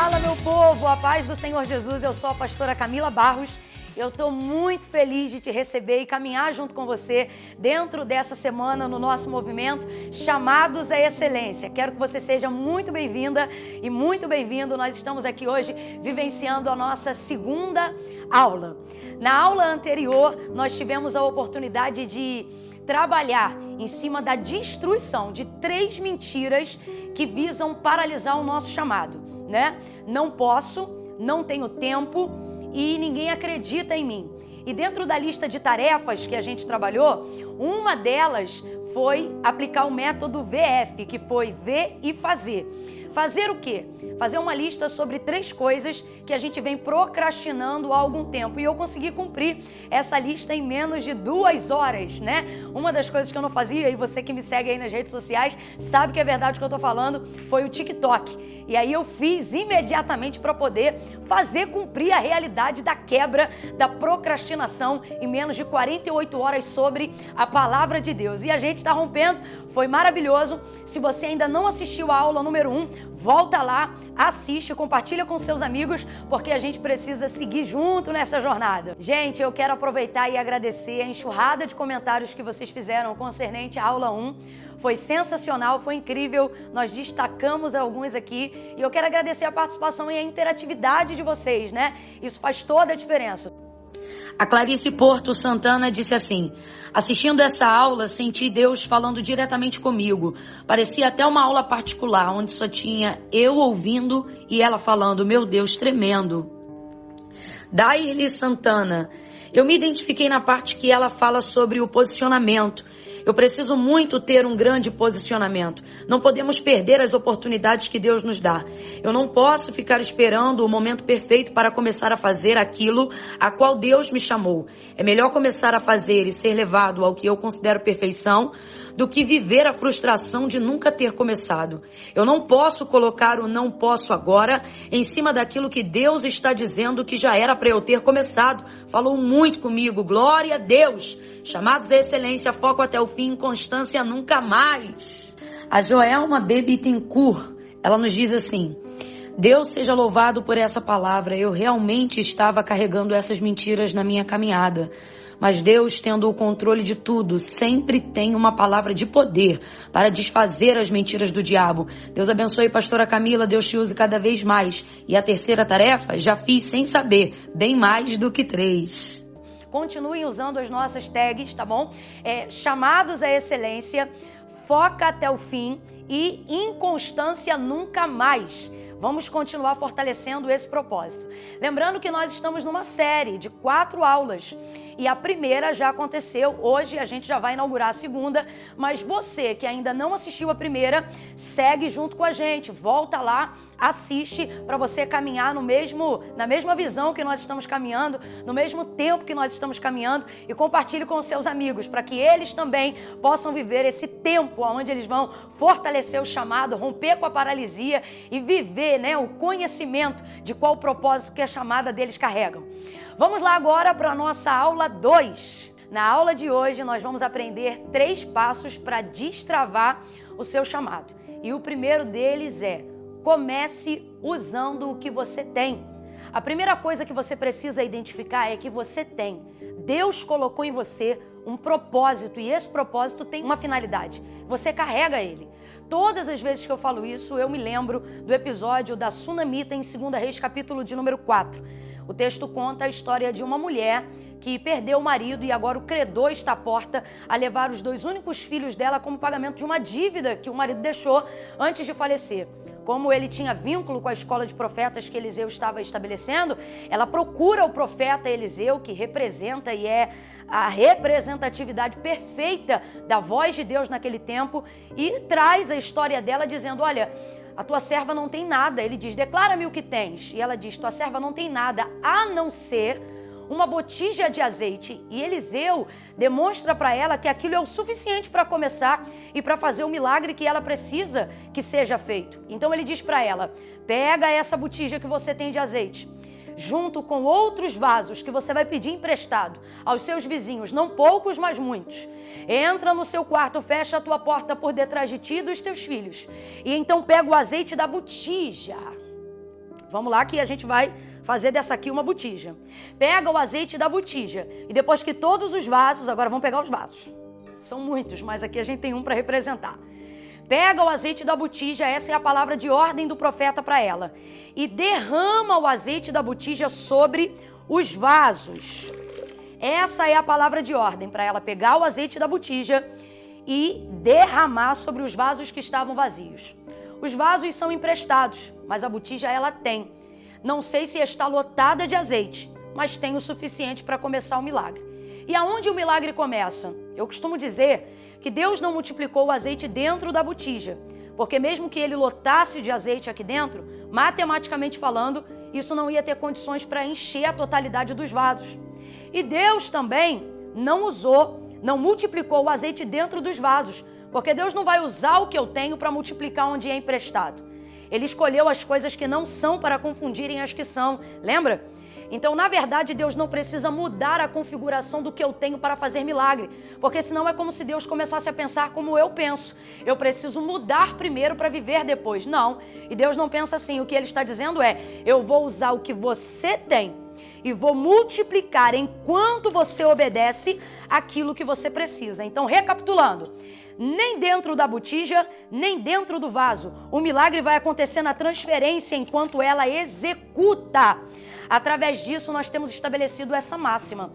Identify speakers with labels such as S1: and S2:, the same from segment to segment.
S1: Fala, meu povo, a paz do Senhor Jesus. Eu sou a pastora Camila Barros. Eu estou muito feliz de te receber e caminhar junto com você dentro dessa semana no nosso movimento Chamados à Excelência. Quero que você seja muito bem-vinda e muito bem-vindo. Nós estamos aqui hoje vivenciando a nossa segunda aula. Na aula anterior, nós tivemos a oportunidade de trabalhar em cima da destruição de 3 mentiras que visam paralisar o nosso chamado, né? Não posso, não tenho tempo e ninguém acredita em mim. E dentro da lista de tarefas que a gente trabalhou, uma delas foi aplicar o método VF, que foi ver e fazer. Fazer o quê? Fazer uma lista sobre 3 coisas que a gente vem procrastinando há algum tempo. E eu consegui cumprir essa lista em menos de 2 horas, né? Uma das coisas que eu não fazia, e você que me segue aí nas redes sociais sabe que é verdade o que eu tô falando, foi o TikTok. E aí eu fiz imediatamente para poder fazer cumprir a realidade da quebra, da procrastinação em menos de 48 horas sobre a palavra de Deus. E a gente está rompendo, foi maravilhoso. Se você ainda não assistiu a aula número 1, volta lá, assiste, compartilha com seus amigos, porque a gente precisa seguir junto nessa jornada. Gente, eu quero aproveitar e agradecer a enxurrada de comentários que vocês fizeram concernente à aula 1. Foi sensacional, foi incrível, nós destacamos alguns aqui e eu quero agradecer a participação e a interatividade de vocês, né? Isso faz toda a diferença. A Clarice Porto Santana disse assim: assistindo essa aula, senti Deus falando diretamente comigo. Parecia até uma aula particular, onde só tinha eu ouvindo e ela falando. Meu Deus, tremendo. Dairly Santana: eu me identifiquei na parte que ela fala sobre o posicionamento. Eu preciso muito ter um grande posicionamento. Não podemos perder as oportunidades que Deus nos dá. Eu não posso ficar esperando o momento perfeito para começar a fazer aquilo a qual Deus me chamou. É melhor começar a fazer e ser levado ao que eu considero perfeição do que viver a frustração de nunca ter começado. Eu não posso colocar o não posso agora em cima daquilo que Deus está dizendo que já era para eu ter começado. Falou muito comigo. Glória a Deus. Chamados à excelência, foco até o fim, constância nunca mais. A Joelma Bittencourt, ela nos diz assim: Deus seja louvado por essa palavra. Eu realmente estava carregando essas mentiras na minha caminhada. Mas Deus, tendo o controle de tudo, sempre tem uma palavra de poder para desfazer as mentiras do diabo. Deus abençoe, pastora Camila, Deus te use cada vez mais. E a terceira tarefa, já fiz sem saber, bem mais do que 3. Continuem usando as nossas tags, tá bom? Chamados à excelência, foca até o fim e inconstância nunca mais. Vamos continuar fortalecendo esse propósito. Lembrando que nós estamos numa série de 4 aulas e a primeira já aconteceu. Hoje a gente já vai inaugurar a segunda, mas você que ainda não assistiu a primeira, segue junto com a gente, volta lá, assiste para você caminhar na mesma visão que nós estamos caminhando, no mesmo tempo que nós estamos caminhando, e compartilhe com os seus amigos para que eles também possam viver esse tempo onde eles vão fortalecer o chamado, romper com a paralisia e viver, né, o conhecimento de qual propósito que a chamada deles carregam. Vamos lá agora para a nossa aula 2. Na aula de hoje nós vamos aprender 3 passos para destravar o seu chamado. E o primeiro deles é: comece usando o que você tem. A primeira coisa que você precisa identificar é que você tem. Deus colocou em você um propósito e esse propósito tem uma finalidade. Você carrega ele. Todas as vezes que eu falo isso, eu me lembro do episódio da Sunamita em 2 Reis, capítulo de número 4. O texto conta a história de uma mulher que perdeu o marido e agora o credor está à porta a levar os 2 únicos filhos dela como pagamento de uma dívida que o marido deixou antes de falecer. Como ele tinha vínculo com a escola de profetas que Eliseu estava estabelecendo, ela procura o profeta Eliseu, que representa e é a representatividade perfeita da voz de Deus naquele tempo, e traz a história dela dizendo: olha, a tua serva não tem nada. Ele diz: declara-me o que tens. E ela diz: tua serva não tem nada a não ser uma botija de azeite. E Eliseu demonstra para ela que aquilo é o suficiente para começar e para fazer o milagre que ela precisa que seja feito. Então ele diz para ela: pega essa botija que você tem de azeite, junto com outros vasos que você vai pedir emprestado aos seus vizinhos, não poucos, mas muitos. Entra no seu quarto, fecha a tua porta por detrás de ti e dos teus filhos. E então pega o azeite da botija, Vamos lá que a gente vai fazer dessa aqui uma botija. Pega o azeite da botija e depois que todos os vasos, agora vamos pegar os vasos. São muitos, mas aqui a gente tem um para representar. Pega o azeite da botija, essa é a palavra de ordem do profeta para ela. E derrama o azeite da botija sobre os vasos. Essa é a palavra de ordem para ela pegar o azeite da botija e derramar sobre os vasos que estavam vazios. Os vasos são emprestados, mas a botija ela tem. Não sei se está lotada de azeite, mas tem o suficiente para começar o milagre. E aonde o milagre começa? Eu costumo dizer que Deus não multiplicou o azeite dentro da botija, porque mesmo que ele lotasse de azeite aqui dentro, matematicamente falando, isso não ia ter condições para encher a totalidade dos vasos. E Deus também não multiplicou o azeite dentro dos vasos, porque Deus não vai usar o que eu tenho para multiplicar onde é emprestado. Ele escolheu as coisas que não são para confundirem as que são, lembra? Então, na verdade, Deus não precisa mudar a configuração do que eu tenho para fazer milagre, porque senão é como se Deus começasse a pensar como eu penso. Eu preciso mudar primeiro para viver depois. Não, e Deus não pensa assim. O que Ele está dizendo é, eu vou usar o que você tem e vou multiplicar enquanto você obedece aquilo que você precisa. Então, recapitulando, nem dentro da botija, nem dentro do vaso. O milagre vai acontecer na transferência enquanto ela executa. Através disso, nós temos estabelecido essa máxima.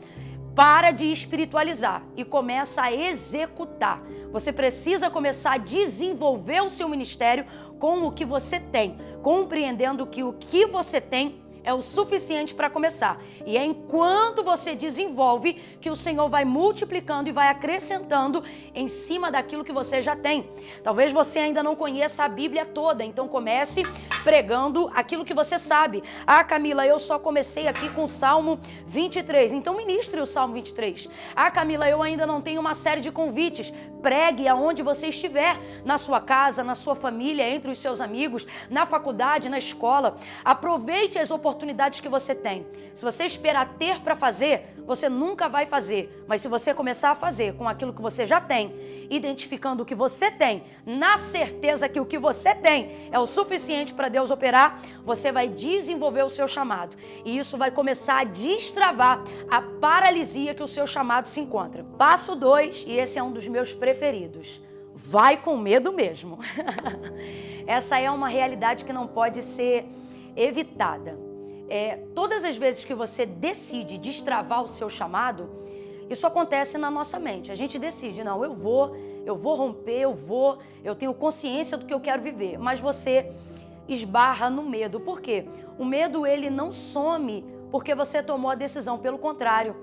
S1: Para de espiritualizar e começa a executar. Você precisa começar a desenvolver o seu ministério com o que você tem, compreendendo que o que você tem é o suficiente para começar. E é enquanto você desenvolve que o Senhor vai multiplicando e vai acrescentando em cima daquilo que você já tem. Talvez você ainda não conheça a Bíblia toda, então comece pregando aquilo que você sabe. Ah, Camila, eu só comecei aqui com o Salmo 23, então ministre o Salmo 23. Ah, Camila, eu ainda não tenho uma série de convites. Pregue aonde você estiver, na sua casa, na sua família, entre os seus amigos, na faculdade, na escola. Aproveite as oportunidades que você tem. Se você esperar ter para fazer, você nunca vai fazer. Mas se você começar a fazer com aquilo que você já tem, identificando o que você tem, na certeza que o que você tem é o suficiente para Deus operar, você vai desenvolver o seu chamado. E isso vai começar a destravar a paralisia que o seu chamado se encontra. Passo 2, e esse é um dos meus preferidos. Vai com medo mesmo. Essa é uma realidade que não pode ser evitada. Todas as vezes que você decide destravar o seu chamado, isso acontece na nossa mente. A gente decide, não, eu vou romper, eu tenho consciência do que eu quero viver. Mas você esbarra no medo. Por quê? O medo, ele não some porque você tomou a decisão. Pelo contrário,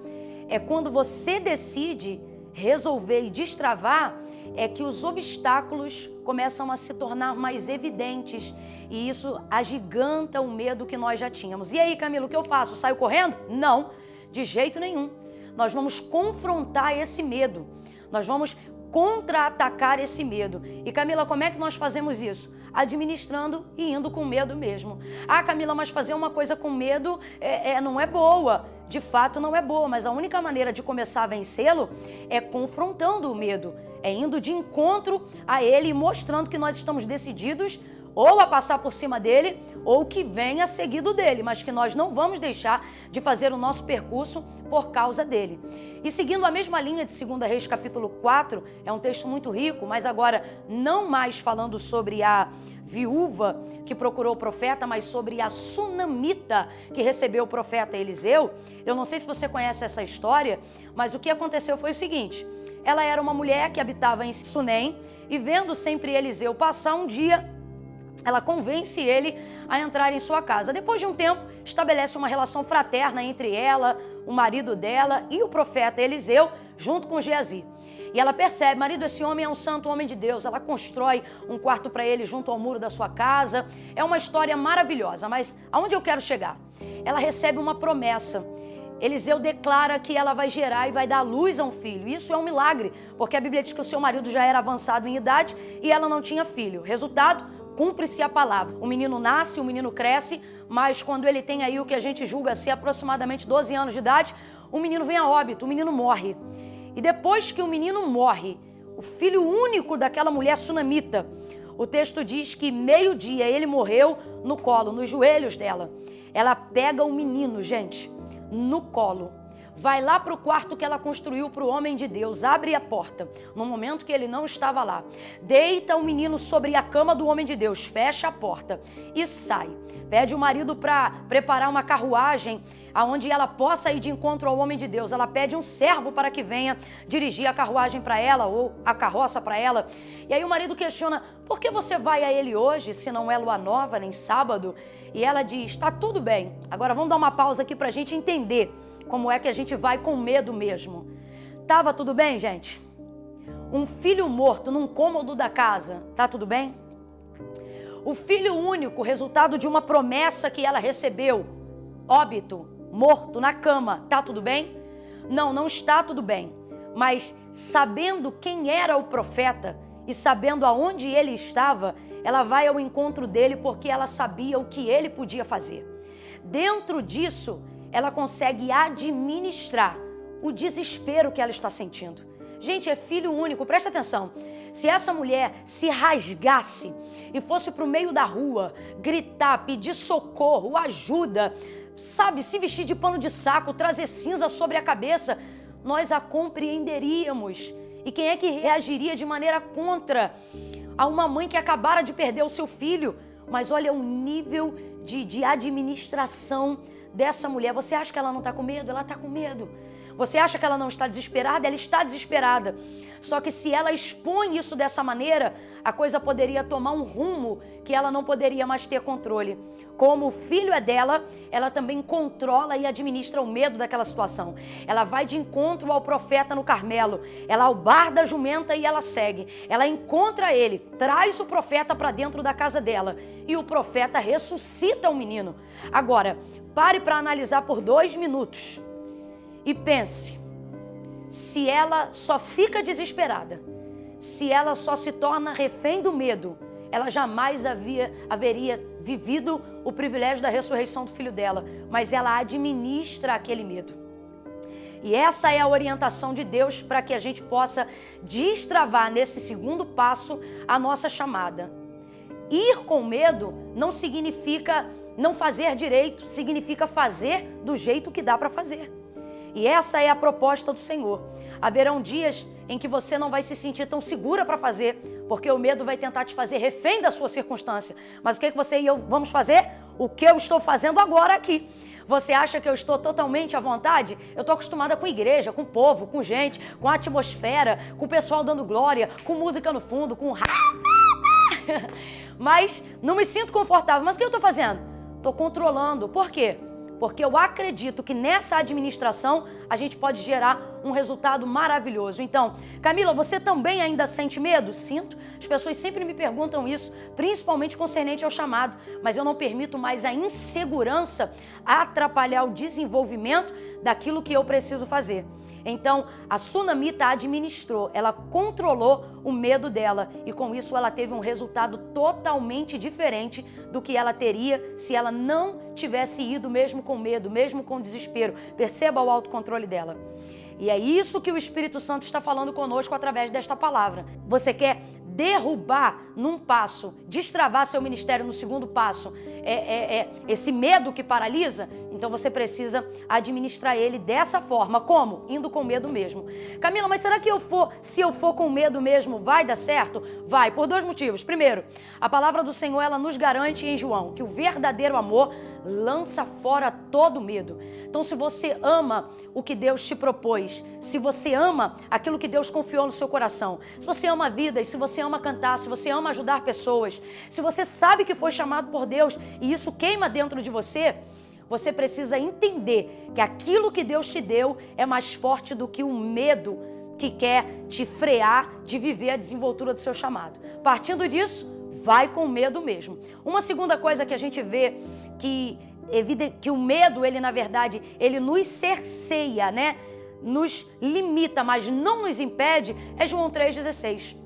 S1: é quando você decide resolver e destravar, é que os obstáculos começam a se tornar mais evidentes. E isso agiganta o medo que nós já tínhamos. E aí, Camila, o que eu faço? Saio correndo? Não, de jeito nenhum. Nós vamos confrontar esse medo. Nós vamos contra-atacar esse medo. E Camila, como é que nós fazemos isso? Administrando e indo com medo mesmo. Ah, Camila, mas fazer uma coisa com medo não é boa. De fato, não é boa, mas a única maneira de começar a vencê-lo é confrontando o medo. É indo de encontro a ele e mostrando que nós estamos decididos ou a passar por cima dele, ou que venha seguido dele, mas que nós não vamos deixar de fazer o nosso percurso por causa dele. E seguindo a mesma linha de 2 Reis capítulo 4, é um texto muito rico, mas agora não mais falando sobre a viúva que procurou o profeta, mas sobre a sunamita que recebeu o profeta Eliseu. Eu não sei se você conhece essa história, mas o que aconteceu foi o seguinte: ela era uma mulher que habitava em Sunem e vendo sempre Eliseu passar, um dia ela convence ele a entrar em sua casa. Depois de um tempo, estabelece uma relação fraterna entre ela, o marido dela e o profeta Eliseu, junto com Geazi. E ela percebe, marido, esse homem é um santo homem de Deus. Ela constrói um quarto para ele junto ao muro da sua casa. É uma história maravilhosa, mas aonde eu quero chegar? Ela recebe uma promessa. Eliseu declara que ela vai gerar e vai dar luz a um filho. Isso é um milagre, porque a Bíblia diz que o seu marido já era avançado em idade e ela não tinha filho. Resultado, cumpre-se a palavra. O menino nasce, o menino cresce, mas quando ele tem aí o que a gente julga ser aproximadamente 12 anos de idade, o menino vem a óbito, o menino morre. E depois que o menino morre, o filho único daquela mulher sunamita, o texto diz que meio-dia ele morreu no colo, nos joelhos dela. Ela pega o menino, gente, no colo. Vai lá para o quarto que ela construiu para o homem de Deus, abre a porta, no momento que ele não estava lá. Deita o menino sobre a cama do homem de Deus, fecha a porta e sai. Pede o marido para preparar uma carruagem aonde ela possa ir de encontro ao homem de Deus. Ela pede um servo para que venha dirigir a carruagem para ela ou a carroça para ela. E aí o marido questiona, por que você vai a ele hoje, se não é lua nova, nem sábado? E ela diz, tá tudo bem. Agora vamos dar uma pausa aqui para a gente entender como é que a gente vai com medo mesmo. Tava tudo bem, gente? Um filho morto num cômodo da casa, tá tudo bem? O filho único, resultado de uma promessa que ela recebeu, óbito, morto na cama, tá tudo bem? Não, não está tudo bem. Mas sabendo quem era o profeta e sabendo aonde ele estava, ela vai ao encontro dele porque ela sabia o que ele podia fazer. Dentro disso, ela consegue administrar o desespero que ela está sentindo. Gente, é filho único, presta atenção. Se essa mulher se rasgasse e fosse para o meio da rua, gritar, pedir socorro, ajuda, sabe, se vestir de pano de saco, trazer cinza sobre a cabeça, nós a compreenderíamos. E quem é que reagiria de maneira contra a uma mãe que acabara de perder o seu filho? Mas olha o nível de administração dessa mulher. Você acha que ela não está com medo? Ela está com medo. Você acha que ela não está desesperada? Ela está desesperada. Só que se ela expõe isso dessa maneira, a coisa poderia tomar um rumo que ela não poderia mais ter controle. Como o filho é dela, ela também controla e administra o medo daquela situação. Ela vai de encontro ao profeta no Carmelo. Ela albarda a jumenta e ela segue. Ela encontra ele, traz o profeta para dentro da casa dela. E o profeta ressuscita o menino. Agora, pare para analisar por 2 minutos e pense, se ela só fica desesperada, se ela só se torna refém do medo, ela jamais haveria vivido o privilégio da ressurreição do filho dela, mas ela administra aquele medo. E essa é a orientação de Deus para que a gente possa destravar nesse segundo passo a nossa chamada. Ir com medo não significa não fazer direito, significa fazer do jeito que dá para fazer. E essa é a proposta do Senhor. Haverão dias em que você não vai se sentir tão segura para fazer, porque o medo vai tentar te fazer refém da sua circunstância. Mas o que você e eu vamos fazer? O que eu estou fazendo agora aqui. Você acha que eu estou totalmente à vontade? Eu estou acostumada com igreja, com povo, com gente, com atmosfera, com o pessoal dando glória, com música no fundo, com... Mas não me sinto confortável. Mas o que eu estou fazendo? Estou controlando. Por quê? Porque eu acredito que nessa administração a gente pode gerar um resultado maravilhoso. Então, Camila, você também ainda sente medo? Sinto. As pessoas sempre me perguntam isso, principalmente concernente ao chamado. Mas eu não permito mais a insegurança atrapalhar o desenvolvimento daquilo que eu preciso fazer. Então, a Sunamita administrou, ela controlou o medo dela e com isso ela teve um resultado totalmente diferente do que ela teria se ela não tivesse ido mesmo com medo, mesmo com desespero. Perceba o autocontrole dela. E é isso que o Espírito Santo está falando conosco através desta palavra. Você quer derrubar num passo, destravar seu ministério no segundo passo, esse medo que paralisa? Então você precisa administrar ele dessa forma. Como? Indo com medo mesmo. Camila, mas será que se eu for com medo mesmo, vai dar certo? Vai, por 2 motivos. Primeiro, a palavra do Senhor, ela nos garante em João que o verdadeiro amor lança fora todo medo. Então, se você ama o que Deus te propôs, se você ama aquilo que Deus confiou no seu coração, se você ama a vida e se você ama cantar, se você ama ajudar pessoas, se você sabe que foi chamado por Deus e isso queima dentro de você, você precisa entender que aquilo que Deus te deu é mais forte do que o medo que quer te frear de viver a desenvoltura do seu chamado. Partindo disso, vai com medo mesmo. Uma segunda coisa que a gente vê que o medo, ele na verdade, ele nos cerceia, né? Nos limita, mas não nos impede, é João 3,16.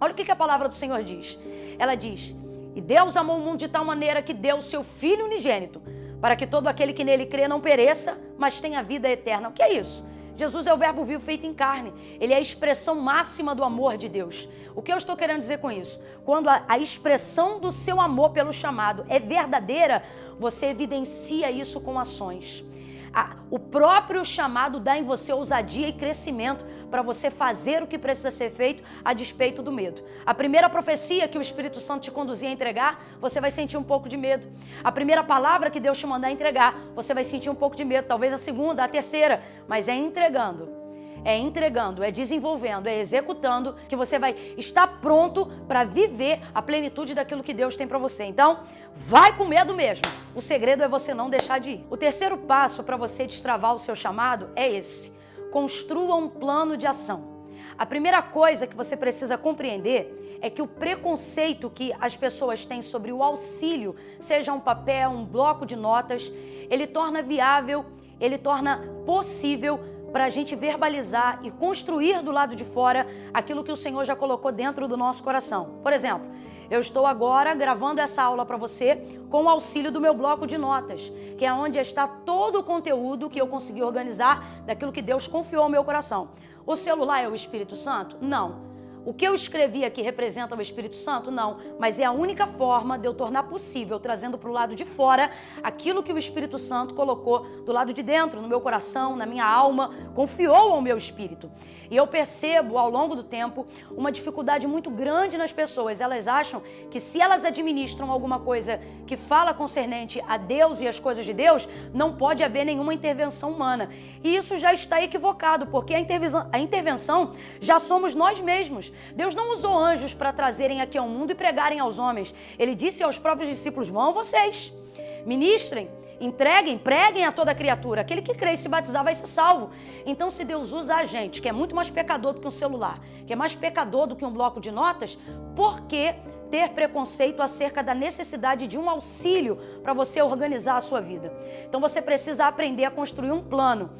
S1: Olha o que a palavra do Senhor diz. Ela diz, e Deus amou o mundo de tal maneira que deu o seu Filho unigênito, para que todo aquele que nele crê não pereça, mas tenha vida eterna. O que é isso? Jesus é o verbo vivo feito em carne. Ele é a expressão máxima do amor de Deus. O que eu estou querendo dizer com isso? Quando a expressão do seu amor pelo chamado é verdadeira, você evidencia isso com ações. O próprio chamado dá em você ousadia e crescimento para você fazer o que precisa ser feito a despeito do medo. A primeira profecia que o Espírito Santo te conduzir a entregar, você vai sentir um pouco de medo. A primeira palavra que Deus te mandar entregar, você vai sentir um pouco de medo. Talvez a segunda, a terceira, mas é entregando, é desenvolvendo, é executando que você vai estar pronto para viver a plenitude daquilo que Deus tem para você. Então, vai com medo mesmo. O segredo é você não deixar de ir. O terceiro passo para você destravar o seu chamado é esse: construa um plano de ação. A primeira coisa que você precisa compreender é que o preconceito que as pessoas têm sobre o auxílio, seja um papel, um bloco de notas, ele torna viável, ele torna possível para a gente verbalizar e construir do lado de fora aquilo que o Senhor já colocou dentro do nosso coração. Por exemplo, eu estou agora gravando essa aula para você com o auxílio do meu bloco de notas, que é onde está todo o conteúdo que eu consegui organizar daquilo que Deus confiou ao meu coração. O celular é o Espírito Santo? Não. O que eu escrevi aqui representa o Espírito Santo? Não, mas é a única forma de eu tornar possível, trazendo para o lado de fora, aquilo que o Espírito Santo colocou do lado de dentro, no meu coração, na minha alma, confiou ao meu espírito. E eu percebo, ao longo do tempo, uma dificuldade muito grande nas pessoas. Elas acham que se elas administram alguma coisa que fala concernente a Deus e as coisas de Deus, não pode haver nenhuma intervenção humana. E isso já está equivocado, porque a intervenção já somos nós mesmos. Deus não usou anjos para trazerem aqui ao mundo e pregarem aos homens. Ele disse aos próprios discípulos: vão vocês, ministrem, entreguem, preguem a toda criatura. Aquele que crê e se batizar vai ser salvo. Então, se Deus usa a gente, que é muito mais pecador do que um celular, que é mais pecador do que um bloco de notas, por que ter preconceito acerca da necessidade de um auxílio para você organizar a sua vida? Então, você precisa aprender a construir um plano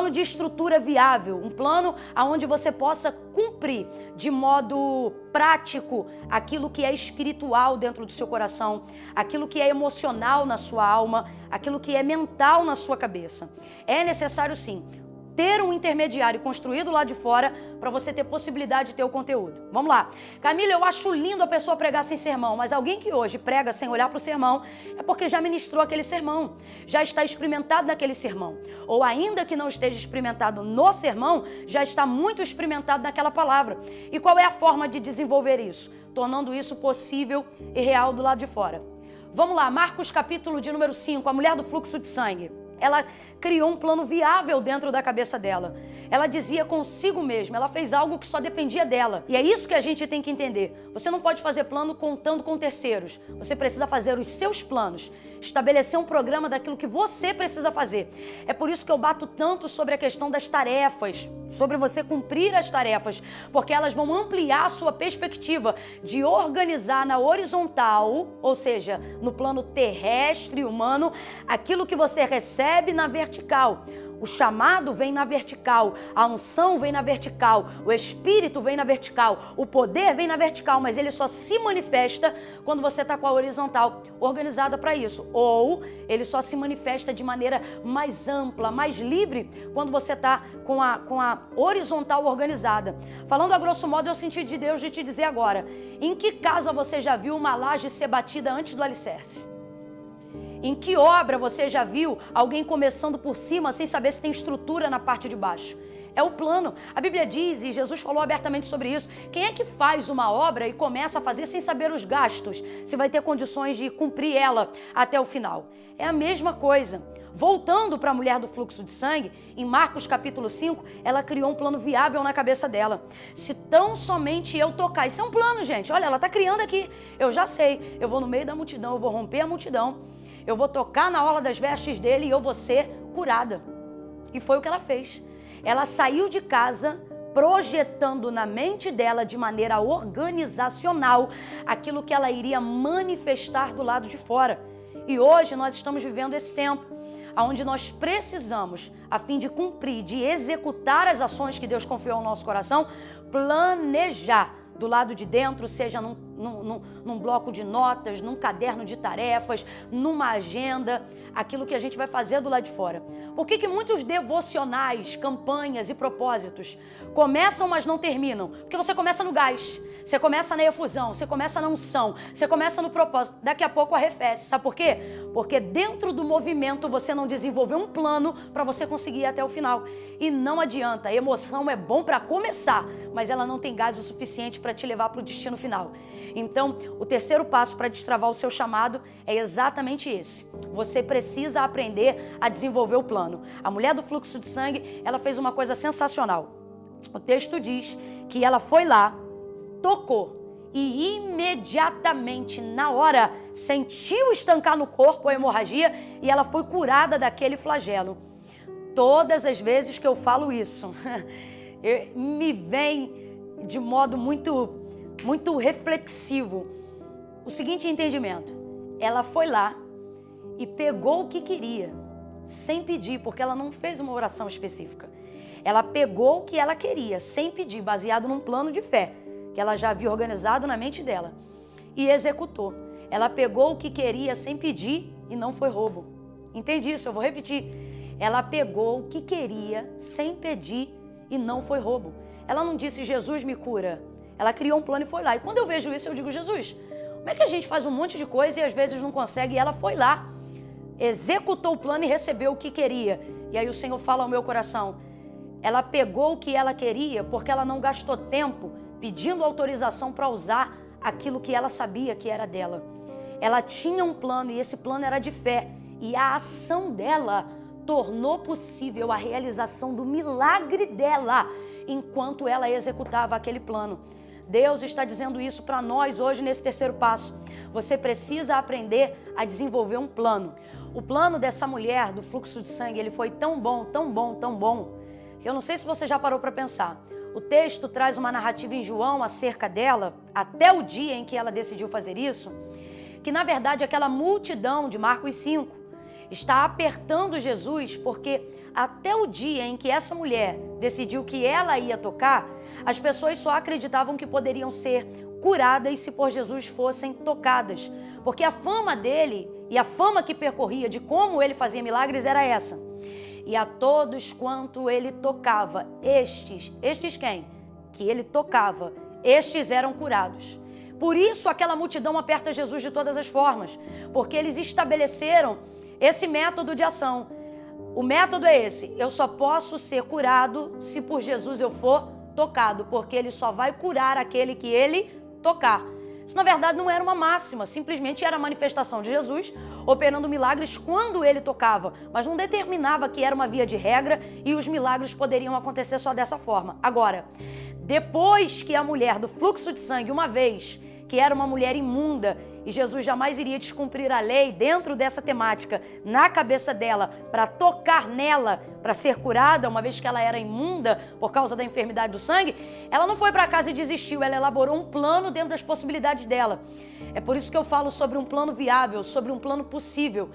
S1: de estrutura viável, um plano onde você possa cumprir de modo prático aquilo que é espiritual dentro do seu coração, aquilo que é emocional na sua alma, aquilo que é mental na sua cabeça. É necessário, sim, ter um intermediário construído lá de fora para você ter possibilidade de ter o conteúdo. Vamos lá. Camila, eu acho lindo a pessoa pregar sem sermão, mas alguém que hoje prega sem olhar para o sermão é porque já ministrou aquele sermão, já está experimentado naquele sermão. Ou ainda que não esteja experimentado no sermão, já está muito experimentado naquela palavra. E qual é a forma de desenvolver isso? Tornando isso possível e real do lado de fora. Vamos lá, Marcos capítulo de número 5, a mulher do fluxo de sangue. Ela criou um plano viável dentro da cabeça dela. Ela dizia consigo mesma, ela fez algo que só dependia dela. E é isso que a gente tem que entender. Você não pode fazer plano contando com terceiros. Você precisa fazer os seus planos. Estabelecer um programa daquilo que você precisa fazer. É por isso que eu bato tanto sobre a questão das tarefas, sobre você cumprir as tarefas, porque elas vão ampliar a sua perspectiva de organizar na horizontal, ou seja, no plano terrestre humano, aquilo que você recebe na vertical. O chamado vem na vertical, a unção vem na vertical, o espírito vem na vertical, o poder vem na vertical, mas ele só se manifesta quando você está com a horizontal organizada para isso. Ou ele só se manifesta de maneira mais ampla, mais livre, quando você está com a horizontal organizada. Falando a grosso modo, eu senti de Deus de te dizer agora, em que casa você já viu uma laje ser batida antes do alicerce? Em que obra você já viu alguém começando por cima sem saber se tem estrutura na parte de baixo? É o plano. A Bíblia diz, e Jesus falou abertamente sobre isso, quem é que faz uma obra e começa a fazer sem saber os gastos, se vai ter condições de cumprir ela até o final? É a mesma coisa. Voltando para a mulher do fluxo de sangue, em Marcos capítulo 5, ela criou um plano viável na cabeça dela. Se tão somente eu tocar, isso é um plano, gente, olha, ela está criando aqui, eu já sei, eu vou no meio da multidão, eu vou romper a multidão, eu vou tocar na orla das vestes dele e eu vou ser curada. E foi o que ela fez. Ela saiu de casa projetando na mente dela de maneira organizacional aquilo que ela iria manifestar do lado de fora. E hoje nós estamos vivendo esse tempo, onde nós precisamos, a fim de cumprir, de executar as ações que Deus confiou ao nosso coração, planejar do lado de dentro, seja num bloco de notas, num caderno de tarefas, numa agenda, aquilo que a gente vai fazer do lado de fora. Por que muitos devocionais, campanhas e propósitos começam, mas não terminam? Porque você começa no gás, você começa na efusão, você começa na unção, você começa no propósito, daqui a pouco arrefece. Sabe por quê? Porque dentro do movimento você não desenvolveu um plano para você conseguir ir até o final. E não adianta, a emoção é bom para começar, mas ela não tem gás o suficiente para te levar para o destino final. Então, o terceiro passo para destravar o seu chamado é exatamente esse. Você precisa aprender a desenvolver o plano. A mulher do fluxo de sangue, ela fez uma coisa sensacional. O texto diz que ela foi lá, tocou e imediatamente, na hora, sentiu estancar no corpo a hemorragia e ela foi curada daquele flagelo. Todas as vezes que eu falo isso, me vem de modo muito reflexivo o seguinte entendimento. Ela foi lá e pegou o que queria, sem pedir, porque ela não fez uma oração específica. Ela pegou o que ela queria, sem pedir, baseado num plano de fé que ela já havia organizado na mente dela, e executou. Ela pegou o que queria sem pedir e não foi roubo. Entende isso? Eu vou repetir. Ela pegou o que queria sem pedir e não foi roubo. Ela não disse, Jesus me cura. Ela criou um plano e foi lá. E quando eu vejo isso, eu digo, Jesus, como é que a gente faz um monte de coisa e às vezes não consegue? E ela foi lá, executou o plano e recebeu o que queria. E aí o Senhor fala ao meu coração, ela pegou o que ela queria porque ela não gastou tempo pedindo autorização para usar aquilo que ela sabia que era dela. Ela tinha um plano e esse plano era de fé. E a ação dela tornou possível a realização do milagre dela enquanto ela executava aquele plano. Deus está dizendo isso para nós hoje nesse terceiro passo. Você precisa aprender a desenvolver um plano. O plano dessa mulher do fluxo de sangue, ele foi tão bom, tão bom, tão bom, que eu não sei se você já parou para pensar. O texto traz uma narrativa em João acerca dela, até o dia em que ela decidiu fazer isso, que na verdade aquela multidão de Marcos 5 está apertando Jesus, porque até o dia em que essa mulher decidiu que ela ia tocar, as pessoas só acreditavam que poderiam ser curadas se por Jesus fossem tocadas, porque a fama dele e a fama que percorria de como ele fazia milagres era essa. E a todos quanto ele tocava, estes quem? Que ele tocava, estes eram curados. Por isso aquela multidão aperta Jesus de todas as formas, porque eles estabeleceram esse método de ação. O método é esse, eu só posso ser curado se por Jesus eu for tocado, porque ele só vai curar aquele que ele tocar. Isso na verdade não era uma máxima, simplesmente era a manifestação de Jesus operando milagres quando ele tocava, mas não determinava que era uma via de regra e os milagres poderiam acontecer só dessa forma. Agora, depois que a mulher do fluxo de sangue, uma vez que era uma mulher imunda, e Jesus jamais iria descumprir a lei dentro dessa temática, na cabeça dela, para tocar nela, para ser curada, uma vez que ela era imunda por causa da enfermidade do sangue, ela não foi para casa e desistiu, ela elaborou um plano dentro das possibilidades dela. É por isso que eu falo sobre um plano viável, sobre um plano possível.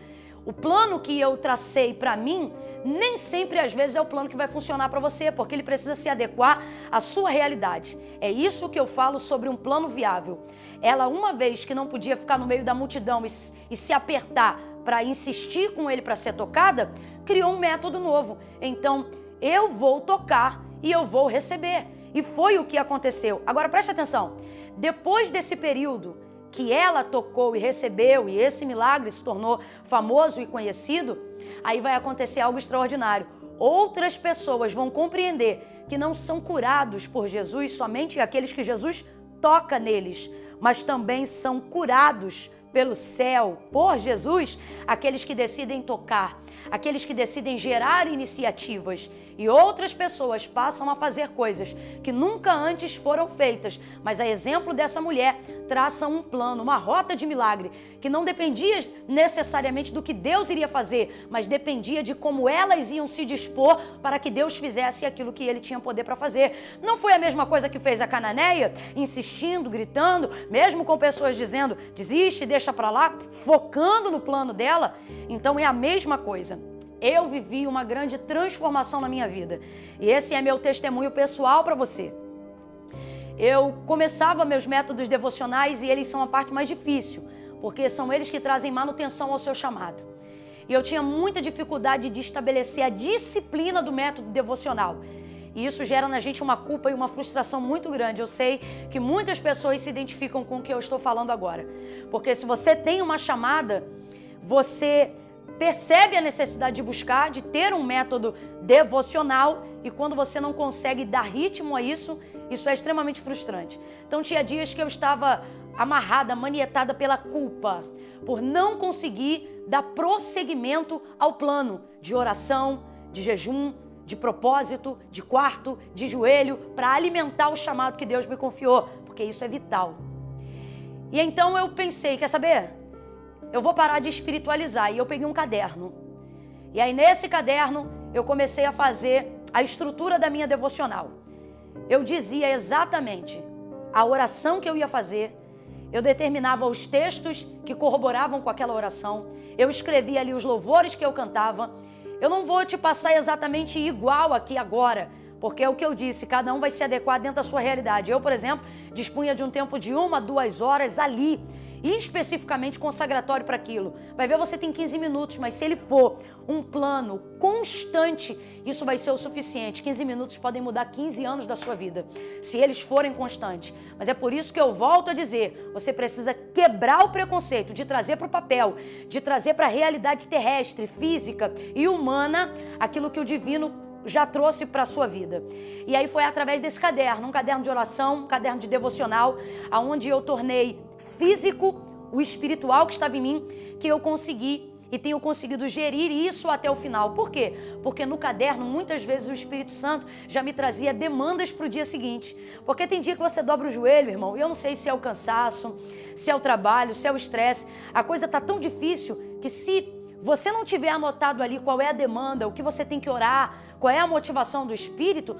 S1: O plano que eu tracei para mim, nem sempre às vezes é o plano que vai funcionar para você, porque ele precisa se adequar à sua realidade. É isso que eu falo sobre um plano viável. Ela, uma vez que não podia ficar no meio da multidão e se apertar para insistir com ele para ser tocada, criou um método novo. Então, eu vou tocar e eu vou receber. E foi o que aconteceu. Agora, preste atenção. Depois desse período que ela tocou e recebeu, e esse milagre se tornou famoso e conhecido, aí vai acontecer algo extraordinário. Outras pessoas vão compreender que não são curados por Jesus somente aqueles que Jesus toca neles, mas também são curados pelo céu, por Jesus, aqueles que decidem tocar, aqueles que decidem gerar iniciativas, e outras pessoas passam a fazer coisas que nunca antes foram feitas, mas a exemplo dessa mulher, traçam um plano, uma rota de milagre, que não dependia necessariamente do que Deus iria fazer, mas dependia de como elas iam se dispor para que Deus fizesse aquilo que ele tinha poder para fazer. Não foi a mesma coisa que fez a cananeia, insistindo, gritando, mesmo com pessoas dizendo, desiste, deixa para lá, focando no plano dela. Então é a mesma coisa. Eu vivi uma grande transformação na minha vida. E esse é meu testemunho pessoal para você. eu começava meus métodos devocionais e eles são a parte mais difícil, porque são eles que trazem manutenção ao seu chamado. E eu tinha muita dificuldade de estabelecer a disciplina do método devocional. E isso gera na gente uma culpa e uma frustração muito grande. Eu sei que muitas pessoas se identificam com o que eu estou falando agora. Porque se você tem uma chamada, você percebe a necessidade de buscar, de ter um método devocional, e quando você não consegue dar ritmo a isso, isso é extremamente frustrante. Então tinha dias que eu estava amarrada, manietada pela culpa, por não conseguir dar prosseguimento ao plano de oração, de jejum, de propósito, de quarto, de joelho, para alimentar o chamado que Deus me confiou, porque isso é vital. E então eu pensei, quer saber? Eu vou parar de espiritualizar. E eu peguei um caderno. E aí nesse caderno eu comecei a fazer a estrutura da minha devocional. Eu dizia exatamente a oração que eu ia fazer, eu determinava os textos que corroboravam com aquela oração, eu escrevia ali os louvores que eu cantava. Eu não vou te passar exatamente igual aqui agora, porque é o que eu disse, cada um vai se adequar dentro da sua realidade. Eu, por exemplo, dispunha de um tempo de 1 a 2 horas ali, e especificamente consagratório para aquilo. Vai ver, você tem 15 minutos, mas se ele for um plano constante, isso vai ser o suficiente. 15 minutos podem mudar 15 anos da sua vida, se eles forem constantes. Mas é por isso que eu volto a dizer, você precisa quebrar o preconceito de trazer para o papel, de trazer para a realidade terrestre, física e humana, aquilo que o divino já trouxe para a sua vida. E aí foi através desse caderno, um caderno de oração, um caderno de devocional, aonde eu tornei físico o espiritual que estava em mim, que eu consegui e tenho conseguido gerir isso até o final. Por quê? Porque no caderno, muitas vezes o Espírito Santo já me trazia demandas para o dia seguinte. Porque tem dia que você dobra o joelho, irmão, e eu não sei se é o cansaço, se é o trabalho, se é o estresse. A coisa está tão difícil que se você não tiver anotado ali qual é a demanda, o que você tem que orar, qual é a motivação do Espírito,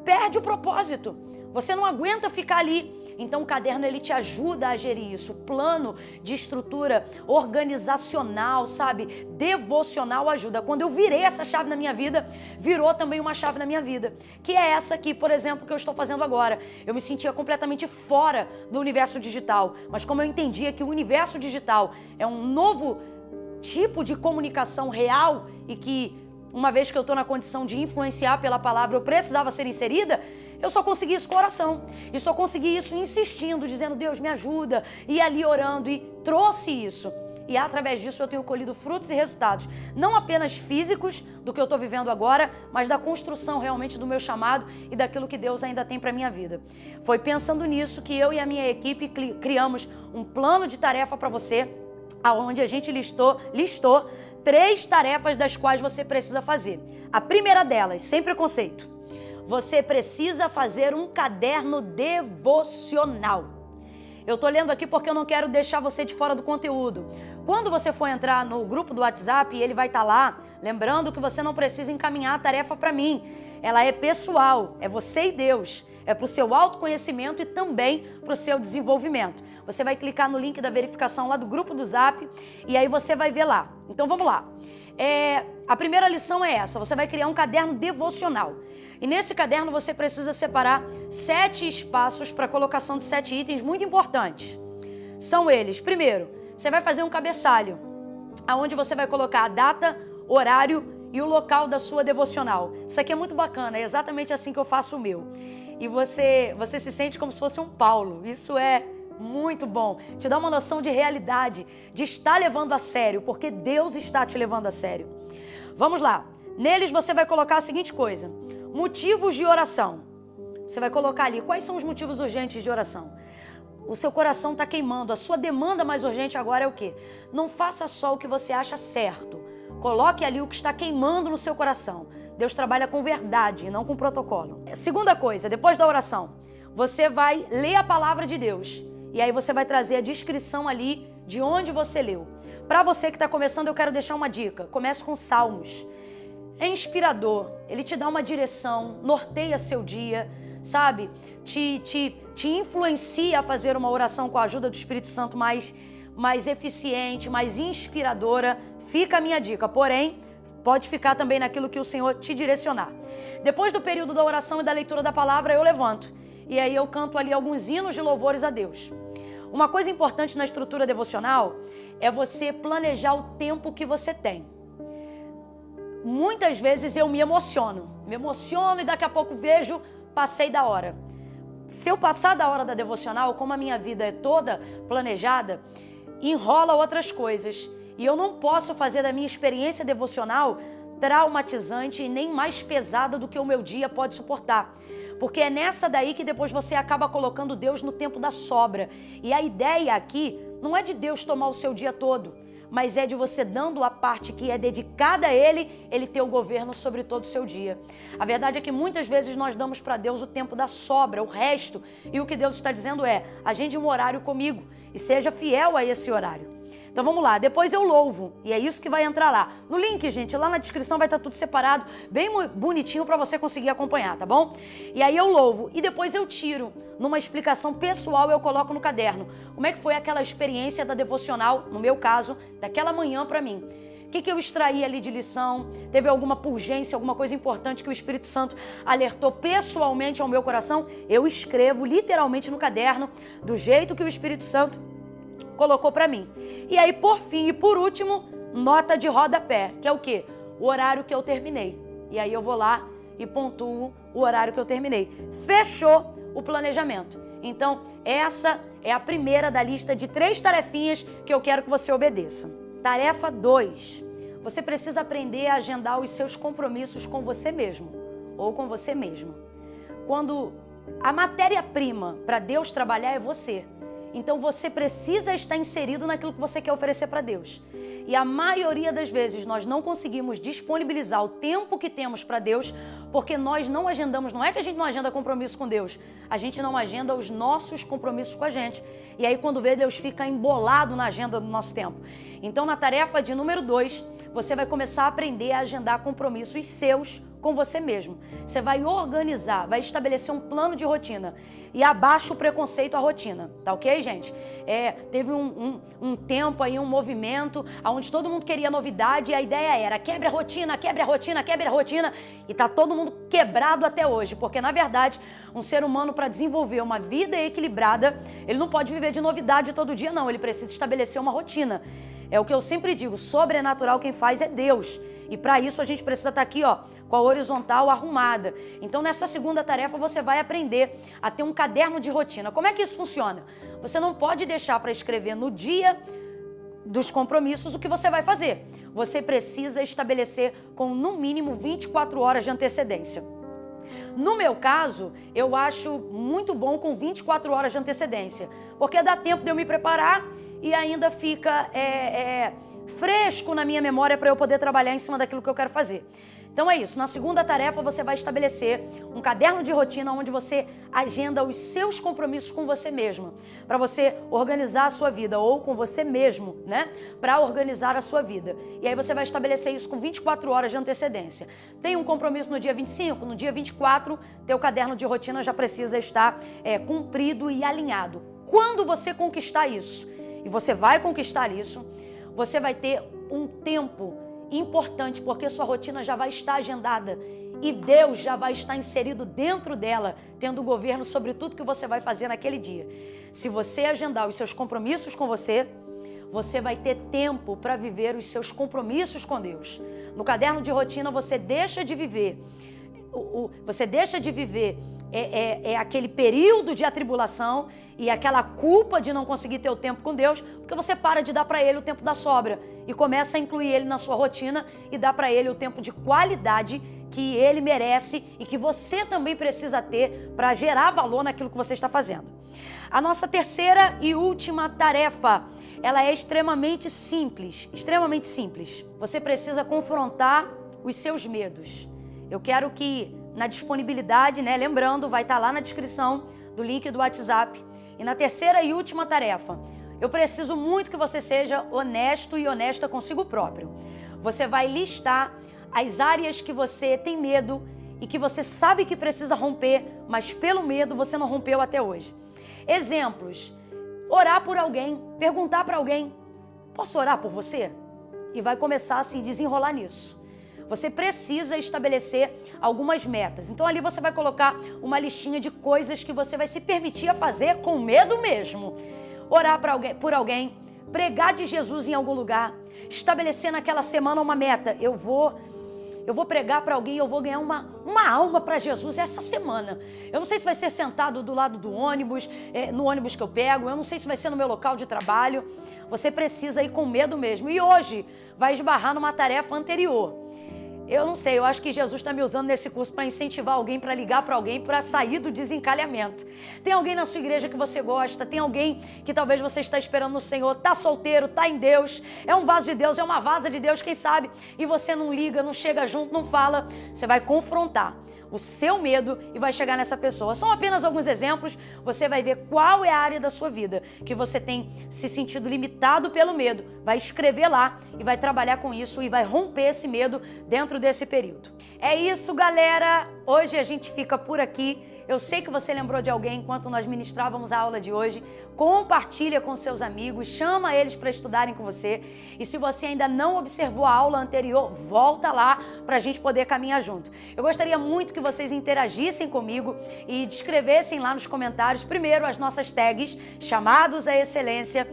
S1: perde o propósito. Você não aguenta ficar ali. Então o caderno ele te ajuda a gerir isso. O plano de estrutura organizacional, sabe? Devocional ajuda. Quando eu virei essa chave na minha vida, virou também uma chave na minha vida. Que é essa aqui, por exemplo, que eu estou fazendo agora. Eu me sentia completamente fora do universo digital. Mas como eu entendia que o universo digital é um novo tipo de comunicação real e que, uma vez que eu estou na condição de influenciar pela palavra, eu precisava ser inserida, eu só consegui isso com oração. E só consegui isso insistindo, dizendo, Deus, me ajuda. E ali orando, e trouxe isso. E através disso eu tenho colhido frutos e resultados. Não apenas físicos do que eu estou vivendo agora, mas da construção realmente do meu chamado e daquilo que Deus ainda tem para a minha vida. Foi pensando nisso que eu e a minha equipe criamos um plano de tarefa para você, onde a gente listou 3 tarefas das quais você precisa fazer. A primeira delas, sem preconceito, você precisa fazer um caderno devocional. Eu tô lendo aqui porque eu não quero deixar você de fora do conteúdo. Quando você for entrar no grupo do WhatsApp, ele vai estar lá, lembrando que você não precisa encaminhar a tarefa para mim. Ela é pessoal, é você e Deus. É para o seu autoconhecimento e também para o seu desenvolvimento. Você vai clicar no link da verificação lá do grupo do Zap e aí você vai ver lá. Então vamos lá. A primeira lição é essa, você vai criar um caderno devocional. E nesse caderno você precisa separar 7 espaços para colocação de 7 itens muito importantes. São eles, primeiro, você vai fazer um cabeçalho, onde você vai colocar a data, horário e o local da sua devocional. Isso aqui é muito bacana, é exatamente assim que eu faço o meu. E você se sente como se fosse um Paulo, isso é muito bom. Te dá uma noção de realidade, de estar levando a sério, porque Deus está te levando a sério. Vamos lá, neles você vai colocar a seguinte coisa. Motivos de oração. Você vai colocar ali, quais são os motivos urgentes de oração? O seu coração está queimando, a sua demanda mais urgente agora é o quê? Não faça só o que você acha certo. Coloque ali o que está queimando no seu coração. Deus trabalha com verdade, não com protocolo. Segunda coisa, depois da oração, você vai ler a palavra de Deus. E aí você vai trazer a descrição ali de onde você leu. Para você que está começando, eu quero deixar uma dica. Comece com Salmos. É inspirador, ele te dá uma direção, norteia seu dia, sabe? Te influencia a fazer uma oração com a ajuda do Espírito Santo mais eficiente, mais inspiradora. Fica a minha dica, porém, pode ficar também naquilo que o Senhor te direcionar. Depois do período da oração e da leitura da palavra, eu levanto. e aí eu canto ali alguns hinos de louvores a Deus. Uma coisa importante na estrutura devocional é você planejar o tempo que você tem. Muitas vezes eu me emociono e daqui a pouco vejo, passei da hora. Se eu passar da hora da devocional, como a minha vida é toda planejada, enrola outras coisas. E eu não posso fazer da minha experiência devocional traumatizante e nem mais pesada do que o meu dia pode suportar. Porque é nessa daí que depois você acaba colocando Deus no tempo da sobra. E a ideia aqui não é de Deus tomar o seu dia todo, mas é de você dando a parte que é dedicada a Ele ter o governo sobre todo o seu dia. A verdade é que muitas vezes nós damos para Deus o tempo da sobra, o resto, e o que Deus está dizendo é, agende um horário comigo e seja fiel a esse horário. Então vamos lá, depois eu louvo, e é isso que vai entrar lá. No link, gente, lá na descrição vai estar tudo separado, bem bonitinho para você conseguir acompanhar, tá bom? E aí eu louvo, e depois eu tiro, numa explicação pessoal eu coloco no caderno. Como é que foi aquela experiência da devocional, no meu caso, daquela manhã para mim? O que eu extraí ali de lição? Teve alguma purgência, alguma coisa importante que o Espírito Santo alertou pessoalmente ao meu coração? Eu escrevo literalmente no caderno, do jeito que o Espírito Santo colocou para mim. E aí, por fim e por último, nota de rodapé, que é o quê? O horário que eu terminei. E aí eu vou lá e pontuo o horário que eu terminei. Fechou o planejamento. Então, essa é a primeira da lista de 3 tarefinhas que eu quero que você obedeça. Tarefa 2. Você precisa aprender a agendar os seus compromissos com você mesmo ou com você mesma. Quando a matéria-prima para Deus trabalhar é você. Então você precisa estar inserido naquilo que você quer oferecer para Deus. E a maioria das vezes nós não conseguimos disponibilizar o tempo que temos para Deus porque nós não agendamos, não é que a gente não agenda compromisso com Deus, a gente não agenda os nossos compromissos com a gente. E aí quando vê, Deus fica embolado na agenda do nosso tempo. Então na tarefa de número 2, você vai começar a aprender a agendar compromissos seus com você mesmo. Você vai organizar, vai estabelecer um plano de rotina e abaixa o preconceito à rotina, tá ok, gente? Teve um tempo aí, um movimento onde todo mundo queria novidade e a ideia era quebre a rotina, quebre a rotina, quebre a rotina, e tá todo mundo quebrado até hoje, porque na verdade um ser humano, para desenvolver uma vida equilibrada, ele não pode viver de novidade todo dia não, ele precisa estabelecer uma rotina. É o que eu sempre digo, sobrenatural quem faz é Deus. E para isso a gente precisa estar aqui, ó, com a horizontal arrumada. Então nessa segunda tarefa você vai aprender a ter um caderno de rotina. Como é que isso funciona? Você não pode deixar para escrever no dia dos compromissos o que você vai fazer. Você precisa estabelecer com no mínimo 24 horas de antecedência. No meu caso, eu acho muito bom com 24 horas de antecedência, porque dá tempo de eu me preparar e ainda fica fresco na minha memória para eu poder trabalhar em cima daquilo que eu quero fazer. Então é isso, na segunda tarefa você vai estabelecer um caderno de rotina onde você agenda os seus compromissos com você mesma, para você organizar a sua vida, ou com você mesmo, né? Para organizar a sua vida. E aí você vai estabelecer isso com 24 horas de antecedência. Tem um compromisso no dia 25, no dia 24, teu caderno de rotina já precisa estar cumprido e alinhado. Quando você conquistar isso, e você vai conquistar isso, você vai ter um tempo importante, porque sua rotina já vai estar agendada e Deus já vai estar inserido dentro dela, tendo o governo sobre tudo que você vai fazer naquele dia. Se você agendar os seus compromissos com você, você vai ter tempo para viver os seus compromissos com Deus. No caderno de rotina você deixa de viver, aquele período de atribulação e aquela culpa de não conseguir ter o tempo com Deus, porque você para de dar para Ele o tempo da sobra e começa a incluir Ele na sua rotina e dá para Ele o tempo de qualidade que Ele merece e que você também precisa ter para gerar valor naquilo que você está fazendo. A nossa terceira e última tarefa, ela é extremamente simples, extremamente simples. Você precisa confrontar os seus medos. Eu quero que na disponibilidade, né, lembrando, vai estar lá na descrição do link do WhatsApp. E na terceira e última tarefa, eu preciso muito que você seja honesto e honesta consigo próprio. Você vai listar as áreas que você tem medo e que você sabe que precisa romper, mas pelo medo você não rompeu até hoje. Exemplos: orar por alguém, perguntar para alguém, posso orar por você? E vai começar a se desenrolar nisso. você precisa estabelecer algumas metas. Então ali você vai colocar uma listinha de coisas que você vai se permitir a fazer com medo mesmo. Orar por alguém, pregar de Jesus em algum lugar, estabelecer naquela semana uma meta. Eu vou pregar para alguém, eu vou ganhar uma alma para Jesus essa semana. Eu não sei se vai ser sentado do lado do ônibus, no ônibus que eu pego, eu não sei se vai ser no meu local de trabalho. Você precisa ir com medo mesmo. E hoje vai esbarrar numa tarefa anterior. Eu não sei, eu acho que Jesus está me usando nesse curso para incentivar alguém, para ligar para alguém, para sair do desencalhamento. Tem alguém na sua igreja que você gosta, tem alguém que talvez você está esperando no Senhor, está solteiro, está em Deus, é um vaso de Deus, é uma vasa de Deus, quem sabe, e você não liga, não chega junto, não fala, você vai confrontar o seu medo e vai chegar nessa pessoa. São apenas alguns exemplos, você vai ver qual é a área da sua vida que você tem se sentido limitado pelo medo, vai escrever lá e vai trabalhar com isso e vai romper esse medo dentro desse período. É isso, galera! Hoje a gente fica por aqui. Eu sei que você lembrou de alguém enquanto nós ministrávamos a aula de hoje. Compartilha com seus amigos, chama eles para estudarem com você. E se você ainda não observou a aula anterior, volta lá para a gente poder caminhar junto. Eu gostaria muito que vocês interagissem comigo e descrevessem lá nos comentários, primeiro, as nossas tags, chamados à excelência,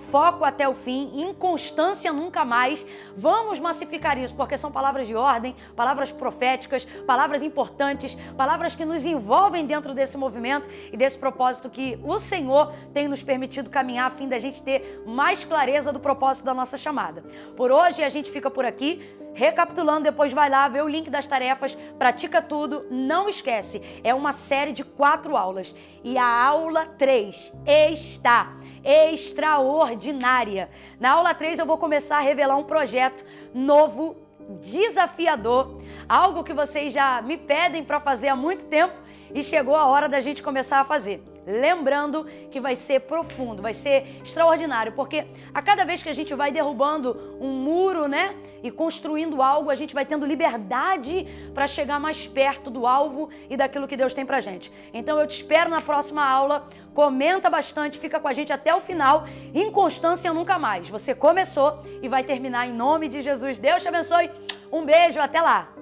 S1: foco até o fim, inconstância nunca mais. Vamos massificar isso, porque são palavras de ordem, palavras proféticas, palavras importantes, palavras que nos envolvem dentro desse movimento e desse propósito que o Senhor tem nos permitido caminhar a fim da gente ter mais clareza do propósito da nossa chamada. Por hoje a gente fica por aqui. Recapitulando, depois vai lá ver o link das tarefas, pratica tudo, não esquece, é uma série de 4 aulas e a aula 3 está extraordinária. Na aula 3 eu vou começar a revelar um projeto novo, desafiador, algo que vocês já me pedem para fazer há muito tempo e chegou a hora da gente começar a fazer. Lembrando que vai ser profundo, vai ser extraordinário, porque a cada vez que a gente vai derrubando um muro, né, e construindo algo, a gente vai tendo liberdade para chegar mais perto do alvo e daquilo que Deus tem pra gente. Então eu te espero na próxima aula, comenta bastante, fica com a gente até o final, inconstância nunca mais. Você começou e vai terminar em nome de Jesus. Deus te abençoe, um beijo, até lá!